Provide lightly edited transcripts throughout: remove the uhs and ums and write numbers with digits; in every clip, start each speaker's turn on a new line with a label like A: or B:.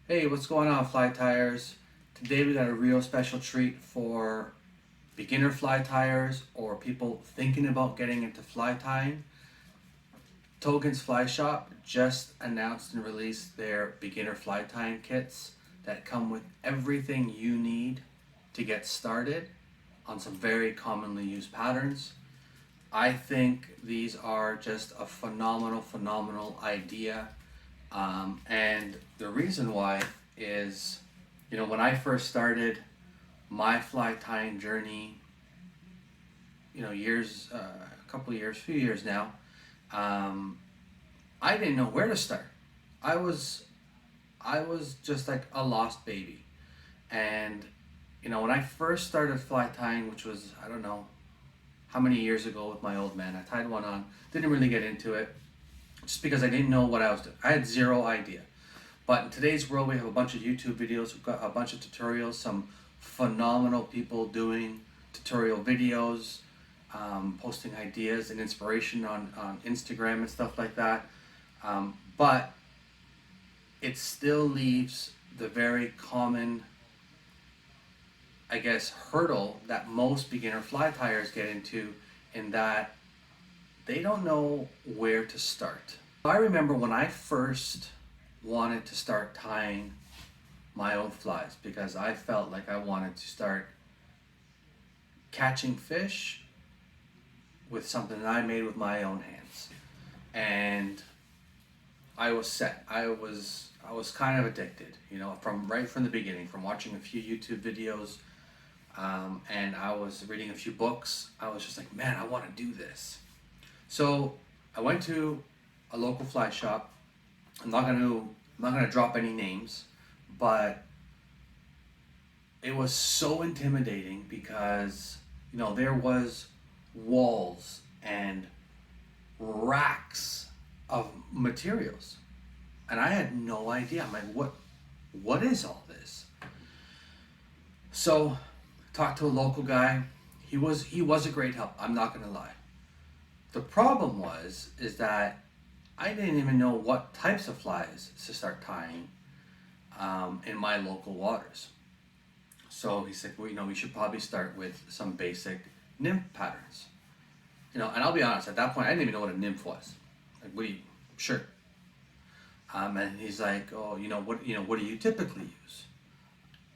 A: Hey, what's going on, fly tyers? Today we got a real special treat for beginner fly tyers or people thinking about getting into fly tying. Togens Fly Shop just announced and released their beginner fly tying kits that come with everything you need to get started on some very commonly used patterns. I think these are just a phenomenal idea. And the reason why is, when I first started my fly tying journey, few years now, um, I didn't know where to start. I was, I was just like a lost baby. And, when I first started fly tying, which was, I don't know how many years ago with my old man, I tied one on, didn't really get into it just because I didn't know what I was doing. I had zero idea. But in today's world, we have a bunch of YouTube videos, we've got a bunch of tutorials, some phenomenal people doing tutorial videos, posting ideas and inspiration on Instagram and stuff like that. But it still leaves the very common, I guess, hurdle that most beginner fly tyers get into, in that they don't know where to start. I remember when I first wanted to start tying my own flies because I felt like I wanted to start catching fish with something that I made with my own hands. And I was set. I was kind of addicted, from right from the beginning, from watching a few YouTube videos, and I was reading a few books. I was just like, man, I want to do this. So I went to a local fly shop. I'm not gonna drop any names, but it was so intimidating because there was walls and racks of materials, and I had no idea. I'm like, what is all this? So talked to a local guy. He was a great help. I'm not gonna lie. The problem is that I didn't even know what types of flies to start tying in my local waters. So he said, well, we should probably start with some basic nymph patterns. And I'll be honest, at that point, I didn't even know what a nymph was. Like, what do you, sure. And he's like, oh, what do you typically use?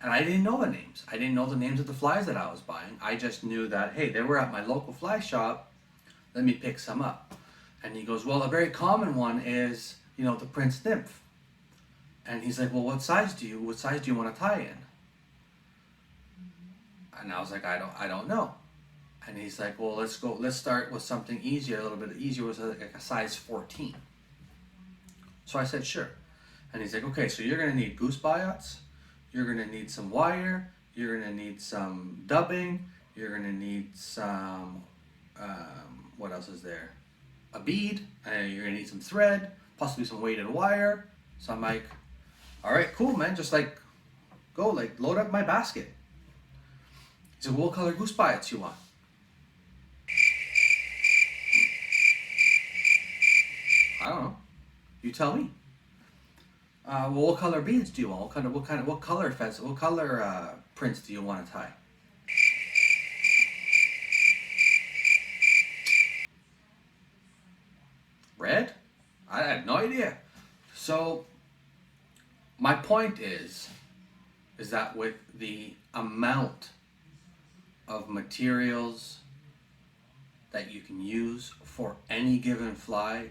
A: And I didn't know the names. I didn't know the names of the flies that I was buying. I just knew that, hey, they were at my local fly shop. Let me pick some up. And he goes, well, a very common one is, the Prince Nymph. And he's like, well, what size do you want to tie in? And I was like, I don't know. And he's like, well, let's start with something easier, a little bit easier, was like a size 14. So I said, sure. And he's like, okay, so you're gonna need goose biots, you're gonna need some wire, you're gonna need some dubbing, you're gonna need some, what else is there? A bead, and you're gonna need some thread, possibly some weighted wire. So I'm like, all right, cool, man, just like go, like load up my basket. He said, what color goose biots you want? I don't know. You tell me. Well, what color beads do you want? What color fence? What color prints do you want to tie? Red? I had no idea. So my point is that with the amount of materials that you can use for any given fly,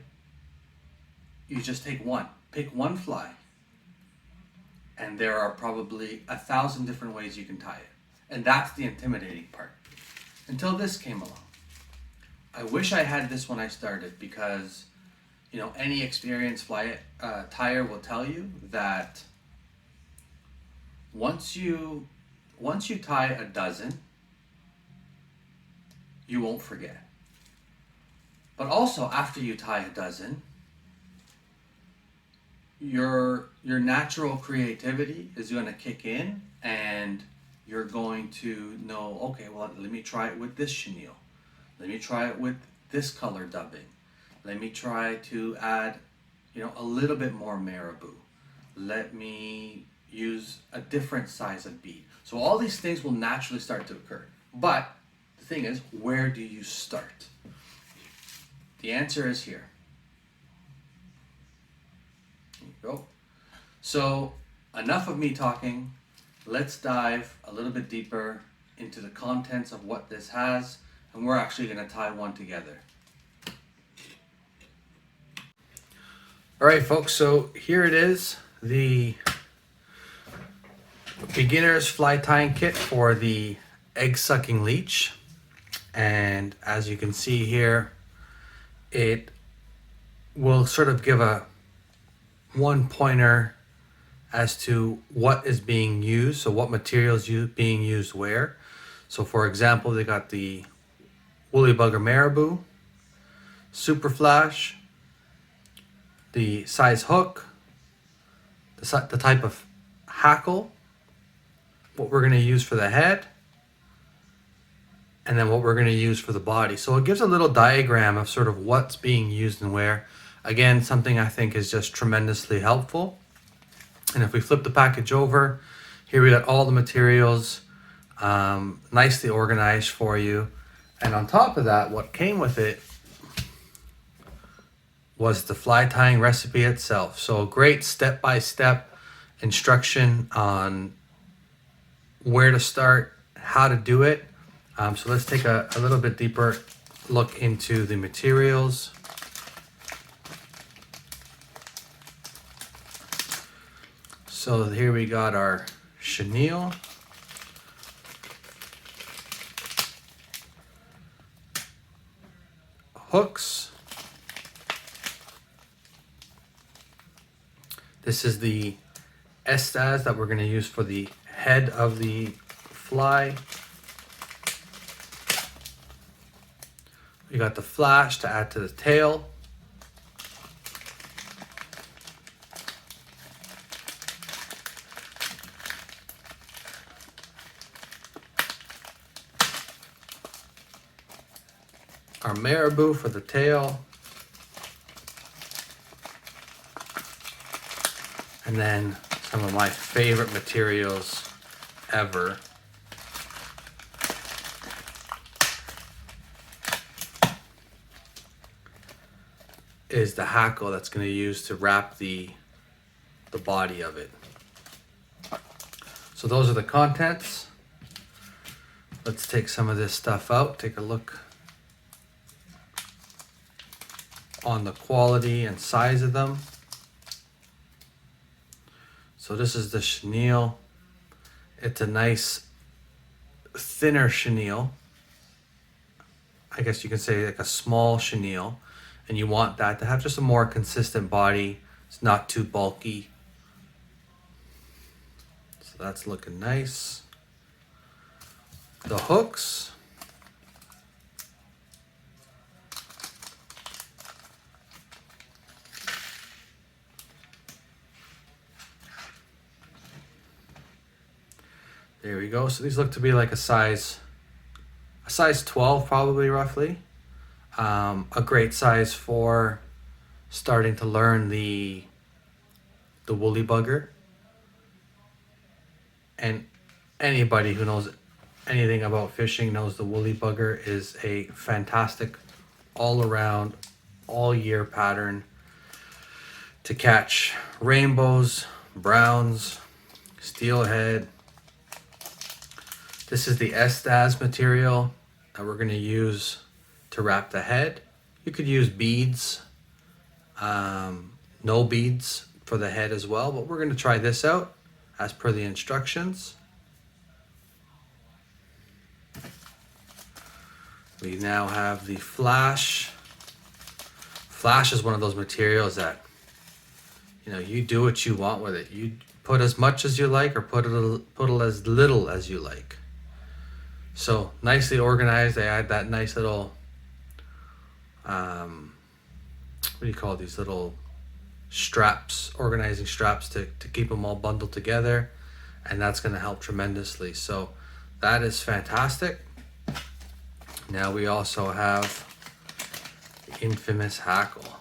A: you just pick one fly, and there are probably 1,000 different ways you can tie it. And that's the intimidating part. Until this came along. I wish I had this when I started, because any experienced fly tyer will tell you that once you tie a dozen, you won't forget. But also, after you tie a dozen, your natural creativity is going to kick in, and you're going to know, okay, well, let me try it with this chenille, let me try it with this color dubbing, let me try to add a little bit more marabou, let me use a different size of bead. So all these things will naturally start to occur. But the thing is, where do you start? The answer is here. There you go. So enough of me talking. Let's dive a little bit deeper into the contents of what this has, and we're actually going to tie one together. All right, folks, so here it is, the beginner's fly tying kit for the egg sucking leech. And as you can see here, it will sort of give a one pointer as to what is being used, so what materials being used where. So for example, they got the woolly bugger Marabou, super flash, the size hook, the type of hackle, what we're going to use for the head, and then what we're going to use for the body. So it gives a little diagram of sort of what's being used and where. Again, something I think is just tremendously helpful. And if we flip the package over, here we got all the materials nicely organized for you. And on top of that, what came with it was the fly tying recipe itself. So a great step-by-step instruction on where to start, how to do it. So let's take a little bit deeper look into the materials. So here we got our chenille, hooks. This is the estas that we're going to use for the head of the fly. We got the flash to add to the tail. Our Marabou for the tail. And then some of my favorite materials ever. Is the hackle that's going to use to wrap the body of it. So those are the contents. Let's take some of this stuff out, take a look on the quality and size of them. So this is the chenille. It's a nice thinner chenille. I guess you can say like a small chenille, and you want that to have just a more consistent body. It's not too bulky. So that's looking nice. The hooks. There we go. So these look to be like a size 12 probably, roughly. A great size for starting to learn the woolly bugger. And anybody who knows anything about fishing knows the woolly bugger is a fantastic all-around, all-year pattern to catch rainbows, browns, steelhead. This is the estas material that we're going to use to wrap the head. You could use beads, no beads for the head as well, but we're going to try this out as per the instructions. We now have the flash. Flash is one of those materials that, you know, you do what you want with it. You put as much as you like or put as little as you like. So nicely organized. They add that nice little, what do you call these little straps, organizing straps to keep them all bundled together. And that's going to help tremendously. So that is fantastic. Now we also have the infamous hackle.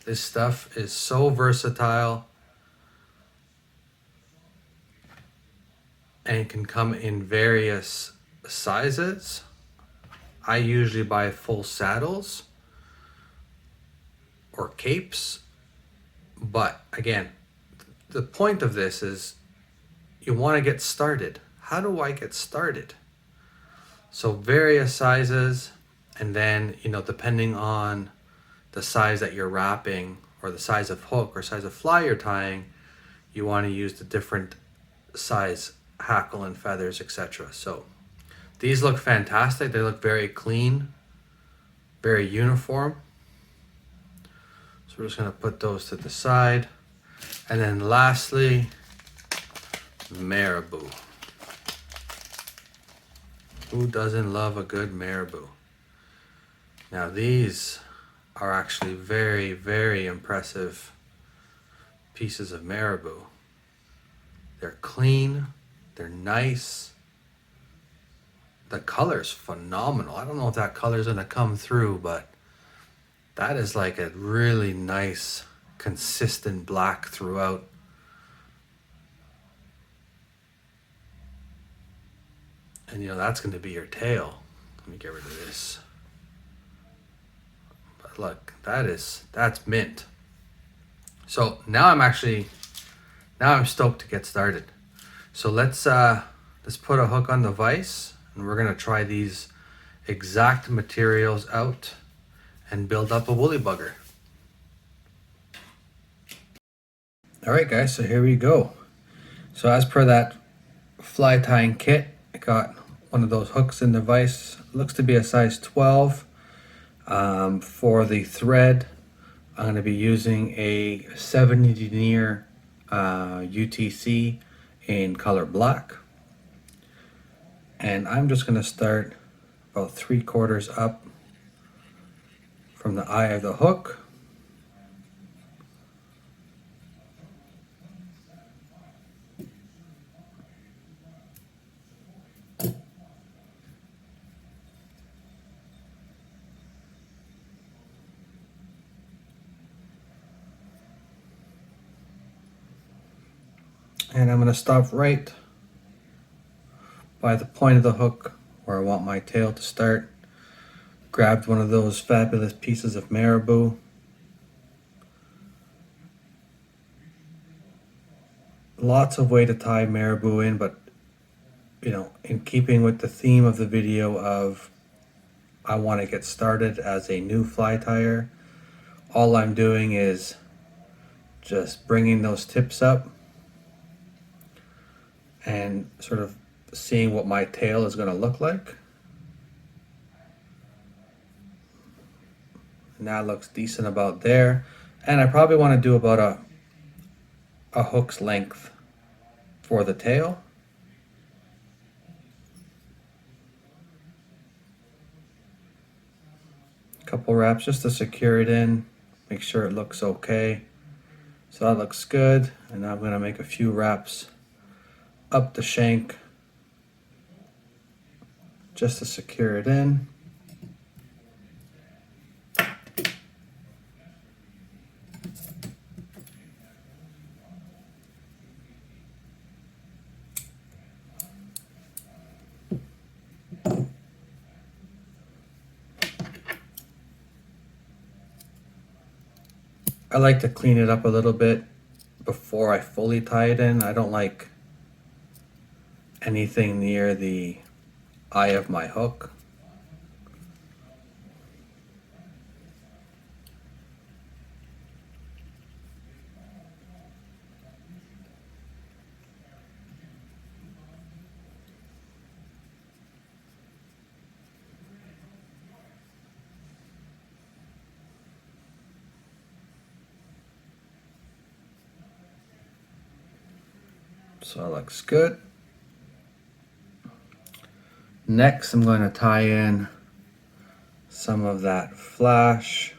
A: This stuff is so versatile. and can come in various sizes. I usually buy full saddles or capes, but again, the point of this is you want to get started. How do I get started? So various sizes, and then, you know, depending on the size that you're wrapping or the size of hook or size of fly you're tying, you want to use the different size hackle and feathers, etc. So these look fantastic. They look very clean, very uniform. So we're just going to put those to the side. And then lastly, Marabou. Who doesn't love a good Marabou? Now these are actually very, very impressive pieces of Marabou. They're clean, they're nice. The color's phenomenal. I don't know if that color's gonna come through, but that is like a really nice, consistent black throughout. And you know, that's gonna be your tail. Let me get rid of this. But look, that's mint. So now I'm stoked to get started. So let's put a hook on the vise, and we're gonna try these exact materials out and build up a woolly bugger. All right, guys, so here we go. So as per that fly tying kit, I got one of those hooks in the vise. It looks to be a size 12. For the thread, I'm going to be using a 70 denier UTC in color black. And I'm just going to start about 3/4 up from the eye of the hook. And I'm going to stop right by the point of the hook where I want my tail to start. Grabbed one of those fabulous pieces of Marabou. Lots of way to tie Marabou in, but you know, in keeping with the theme of the video of I want to get started as a new fly tyer, all I'm doing is just bringing those tips up and sort of seeing what my tail is going to look like. And that looks decent about there. And I probably want to do about a hook's length for the tail. A couple wraps just to secure it in, make sure it looks okay. So that looks good. And now I'm going to make a few wraps up the shank just to secure it in. I like to clean it up a little bit before I fully tie it in. I don't like anything near the eye of my hook. So that looks good. Next, I'm going to tie in some of that flash.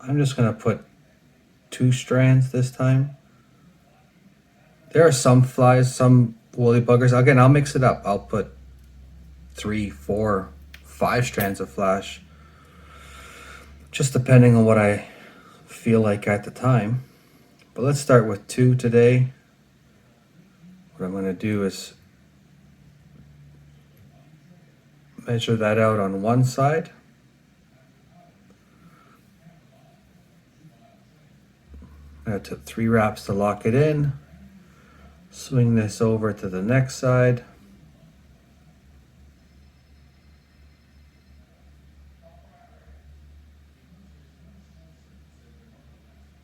A: I'm just going to put 2 strands this time. There are some flies, some woolly buggers. Again, I'll mix it up. I'll put 3, 4, 5 strands of flash, just depending on what I feel like at the time. But let's start with 2 today. What I'm going to do is measure that out on one side. I took 3 wraps to lock it in. Swing this over to the next side.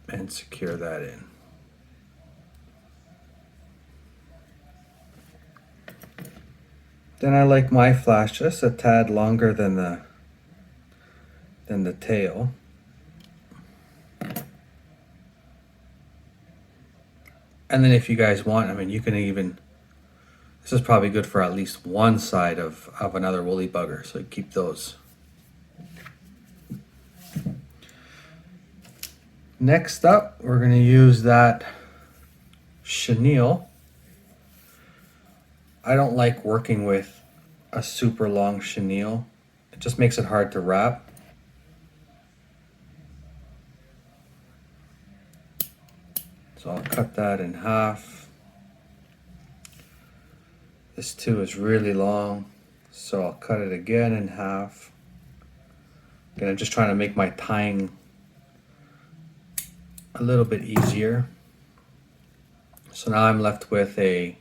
A: And secure that in. Then I like my flash just a tad longer than the tail. And then if you guys want, I mean, you can even, this is probably good for at least one side of another woolly bugger, so keep those. Next up, we're going to use that Chenille. I don't like working with a super long chenille. It just makes it hard to wrap. So I'll cut that in half. This too is really long, so I'll cut it again in half. Again, I'm just trying to make my tying a little bit easier. So now I'm left with a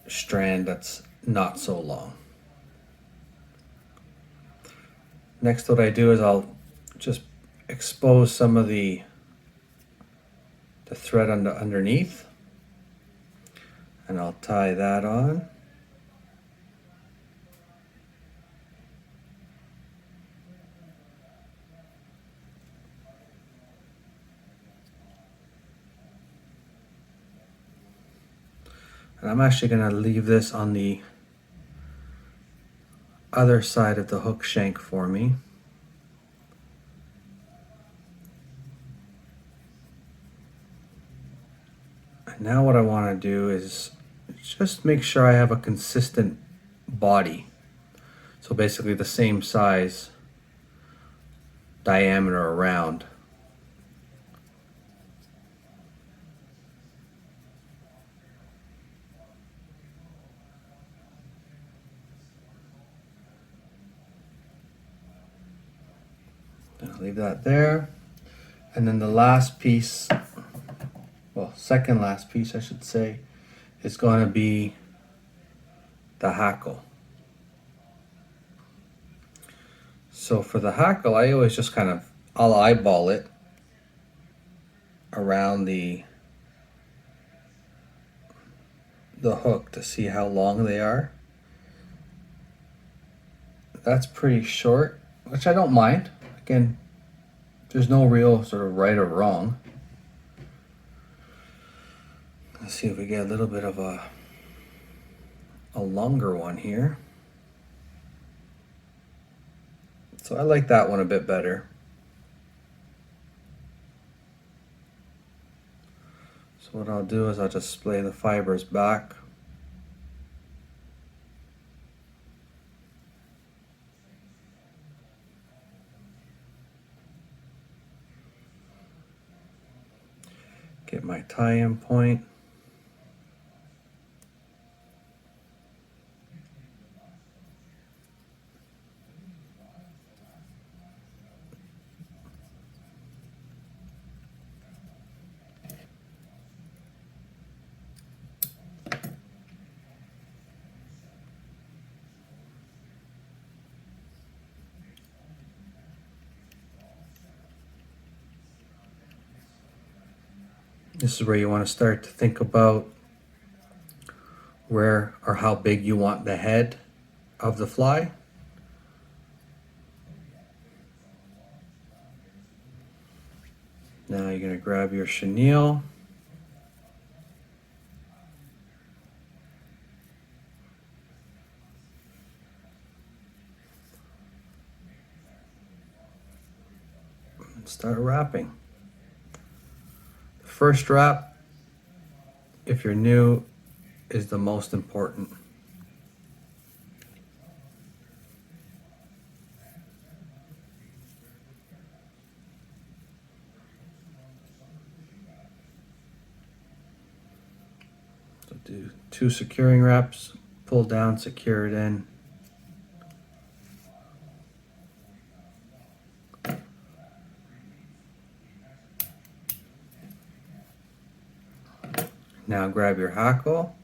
A: strand that's not so long. Next, what I do is I'll just expose some of the thread underneath, and I'll tie that on. And I'm actually going to leave this on the other side of the hook shank for me. And now what I want to do is just make sure I have a consistent body. So basically the same size, diameter around. I'll leave that there. And then the last piece, well, second last piece I should say, is going to be the hackle. So for the hackle, I always just kind of, I'll eyeball it around the hook to see how long they are. That's pretty short, which I don't mind. Again, there's no real sort of right or wrong. Let's see if we get a little bit of a longer one here. So I like that one a bit better. So what I'll do is I'll just splay the fibers back. Get my tie-in point. This is where you want to start to think about where or how big you want the head of the fly. Now you're going to grab your chenille. And start wrapping. First wrap, if you're new, is the most important. do 2 securing wraps, pull down, secure it in. Now grab your hackle,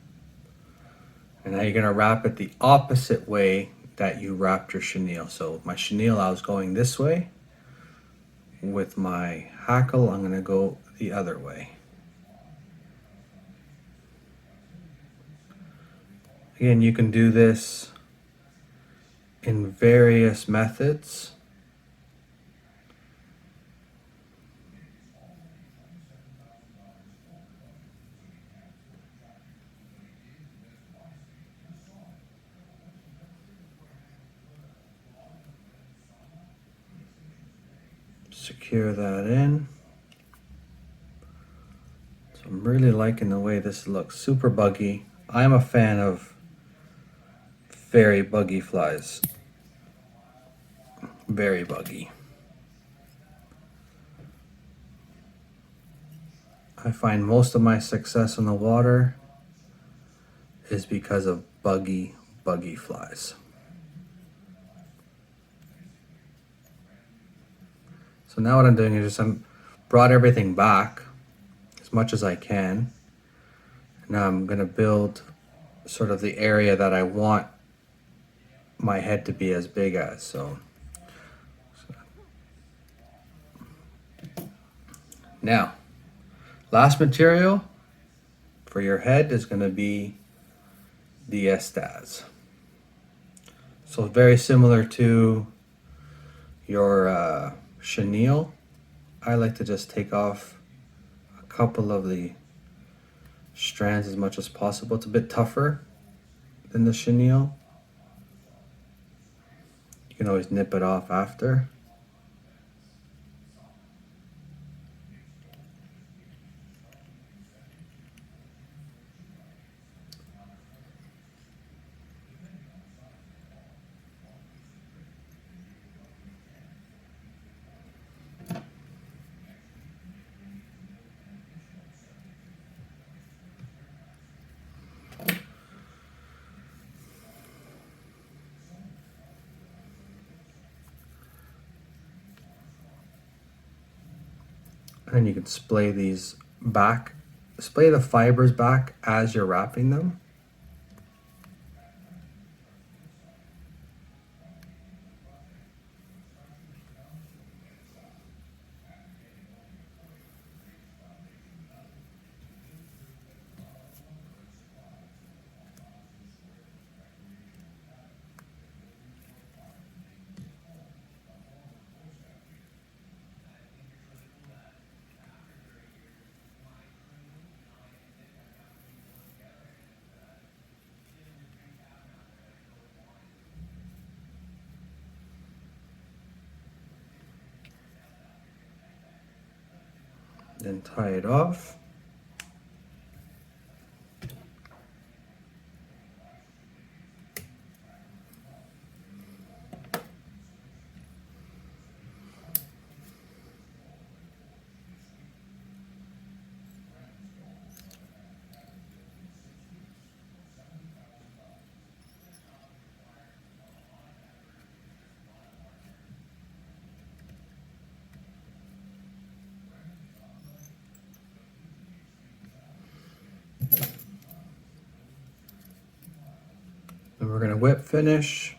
A: and now you're going to wrap it the opposite way that you wrapped your chenille. So my chenille, I was going this way. With my hackle, I'm going to go the other way. Again, you can do this in various methods. Secure that in. So I'm really liking the way this looks. Super buggy. I'm a fan of very buggy flies. Very buggy. I find most of my success in the water is because of buggy flies. So now what I'm doing is I'm brought everything back as much as I can. Now I'm going to build sort of the area that I want my head to be as big as. So now, last material for your head is going to be the estaz. So very similar to your chenille, I like to just take off a couple of the strands as much as possible. It's a bit tougher than the chenille. You can always nip it off after. And you can splay these back, splay the fibers back as you're wrapping them. Then tie it off. And we're going to whip finish.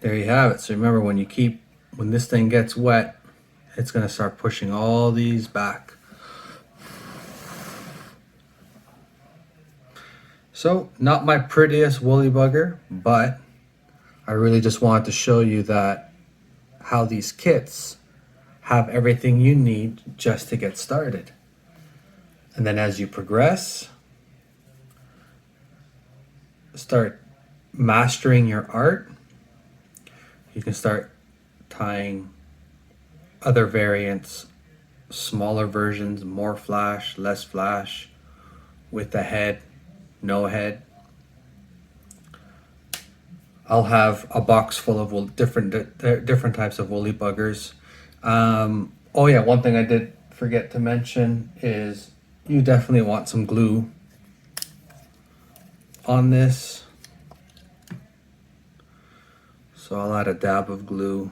A: There you have it. So remember, when this thing gets wet, it's going to start pushing all these back. So, not my prettiest woolly bugger, but I really just wanted to show you that how these kits have everything you need just to get started. And then as you progress, start mastering your art, you can start tying other variants, smaller versions, more flash, less flash, with the head, no head. I'll have a box full of different types of woolly buggers. Oh yeah, one thing I did forget to mention is you definitely want some glue on this. So I'll add a dab of glue.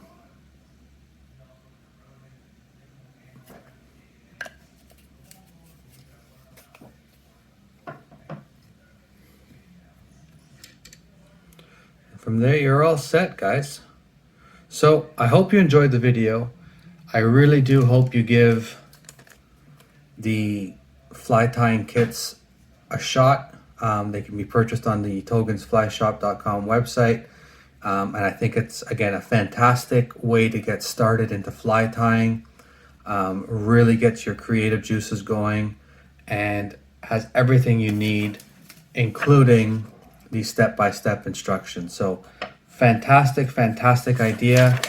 A: From there, you're all set, guys. So I hope you enjoyed the video. I really do hope you give the fly tying kits a shot. They can be purchased on the togensflyshop.com website. And I think it's, again, a fantastic way to get started into fly tying. Really gets your creative juices going and has everything you need, including these step-by-step instructions. So fantastic idea.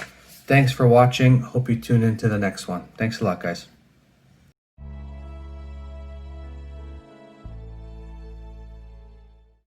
A: Thanks for watching. Hope you tune into the next one. Thanks a lot, guys.